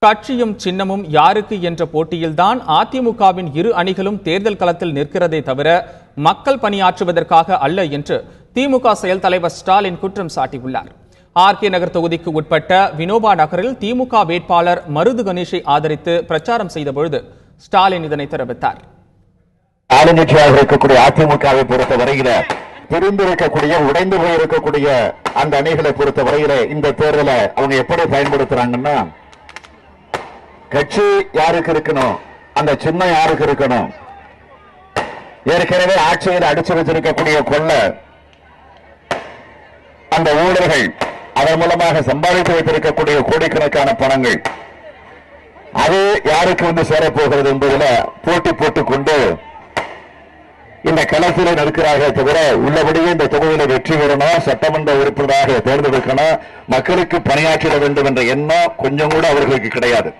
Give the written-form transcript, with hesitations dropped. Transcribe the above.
கட்சியும் சின்னமும் யாருக்கு என்ற போட்டியில்தான் அதிமுகவின் இரு அணிகளும் தேர்தல் களத்தில் நிற்கிறதே தவிர மக்கள் பணியாற்றுவதற்காக அல்ல என்று திமுக செயல் தலைவர் ஸ்டாலின் குற்றம் சாட்டியுள்ளார். ஆர்கே நகர் தொகுதிக்கு உட்பட்ட வினோபா நகரில் திமுக வேட்பாளர் மருது கணேஷை ஆதரித்து பிரச்சாரம் செய்தபொழுது ஸ்டாலின் இதனை தெரிவித்தார். ஆளுங்கட்சியாக இருக்கக்கூடிய அதிமுகவை பொறுத்தவரையில பிரிந்திருக்கக்கூடிய உடைந்து போயிருக்கக்கூடிய அந்த அணிகளை பொறுத்தவரையில இந்த தேர்தலை அவங்க எப்படி பயன்படுத்துறாங்கன்னா, கட்சி யாருக்கு இருக்கணும், அந்த சின்னம் யாருக்கு இருக்கணும், ஏற்கனவே ஆட்சியில் அடிச்சு வச்சிருக்கக்கூடிய கொள்ள அந்த ஊழல்கள், அதன் மூலமாக சம்பாதித்து வைத்திருக்கக்கூடிய கோடிக்கணக்கான பணங்கள், அது யாருக்கு வந்து சேரப்போகிறது என்பதில் போட்டி போட்டுக் கொண்டு இந்த களத்திலே நடக்கிறார்கள் தவிர உள்ளபடியே இந்த தொகுதியில வெற்றி பெறணும், சட்டமன்ற உறுப்பினராக தேர்ந்தெடுக்கணும், மக்களுக்கு பணியாற்றிட வேண்டும் என்ற எண்ணம் கொஞ்சம் கூட அவர்களுக்கு கிடையாது.